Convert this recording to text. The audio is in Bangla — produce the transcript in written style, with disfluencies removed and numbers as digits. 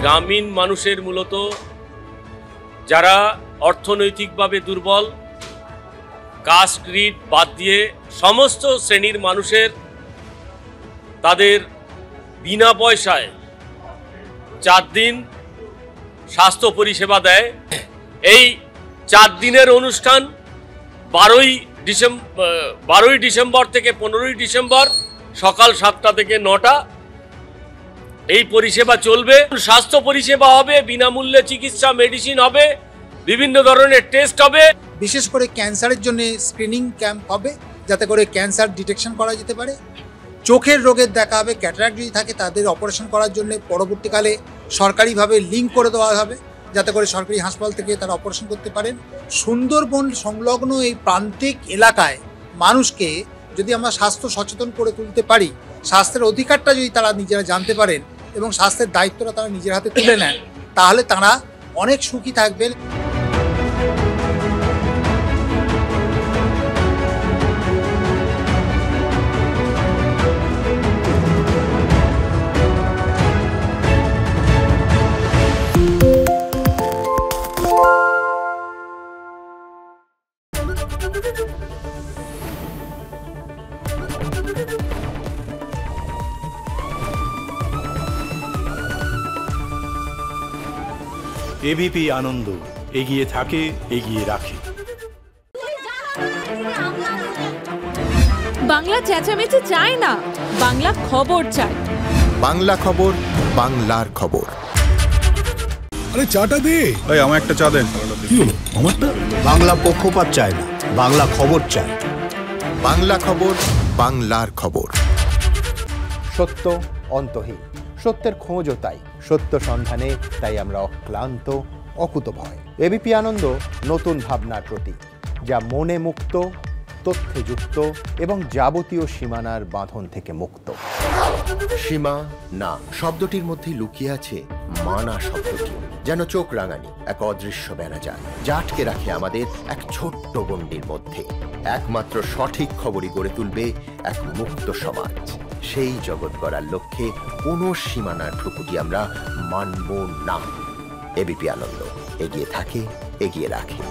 গ্রামীণ মানুষের মূলত যারা অর্থনৈতিকভাবে দুর্বল, কাস্ট গ্রিড বাদ দিয়ে সমস্ত শ্রেণীর মানুষের তাদের বিনা পয়সায় 4 দিন স্বাস্থ্য পরিষেবা দেয়। এই 4 দিনের অনুষ্ঠান 12ই ডিসেম্বর থেকে 15ই ডিসেম্বর সকাল 7টা থেকে 9টা এই পরিষেবা চলবে। স্বাস্থ্য পরিষেবা হবে, বিনামূল্যে চিকিৎসা, মেডিসিন হবে, বিভিন্ন ধরনের টেস্ট হবে। বিশেষ করে ক্যান্সারের জন্য স্ক্রিনিং ক্যাম্প হবে, যাতে করে ক্যান্সার ডিটেকশন করা যেতে পারে। চোখের রোগের দেখা হবে, ক্যাটারাক্ট যদি থাকে তাদের অপারেশন করার জন্য পরবর্তীকালে সরকারিভাবে লিঙ্ক করে দেওয়া হবে, যাতে করে সরকারি হাসপাতাল থেকে তারা অপারেশন করতে পারেন। সুন্দরবন সংলগ্ন এই প্রান্তিক এলাকায় মানুষকে যদি আমরা স্বাস্থ্য সচেতন করে তুলতে পারি, স্বাস্থ্যের অধিকারটা যদি তারা নিজেরা জানতে পারেন এবং স্বাস্থ্যের দায়িত্বটা তারা নিজের হাতে তুলে নেন, তাহলে তারা অনেক সুখী থাকবেন। এবিপি আনন্দ, এগিয়ে থাকে, এগিয়ে রাখে। বাংলা চেঁচামেচি চায় না, বাংলা খবর চায়। বাংলা খবর, বাংলার খবর। আরে চাটা দে। এই আমার একটা চা দেন। কি হলো আমারটা? বাংলা পক্ষপাত চায় না, বাংলা খবর চায়। বাংলা খবর, বাংলার খবর। সত্য অন্তহীন, সত্যের খোঁজও তাই, সত্য সন্ধানে তাই আমরা অক্লান্ত, অকুতভয়। এবিপি আনন্দ নতুন ভাবনার প্রতীক, যা মনে মুক্ত, তথ্যে যুক্ত এবং যাবতীয় সীমানার বাঁধন থেকে মুক্ত। সীমা না শব্দটির মধ্যে লুকিয়ে আছে মানা শব্দটি, যেন চোখ রাঙানি এক অদৃশ্য বেড়াজাল, যা আটকে রাখে আমাদের এক ছোট্ট গণ্ডির মধ্যে। একমাত্র সঠিক খবরই গড়ে তুলবে এক মুক্ত সমাজ। সেই জগৎ গড়ার লক্ষ্যে কোনো সীমানার ঠুকুটি আমরা মানব না। এবিপি আনন্দ, এগিয়ে থাকে, এগিয়ে রাখে।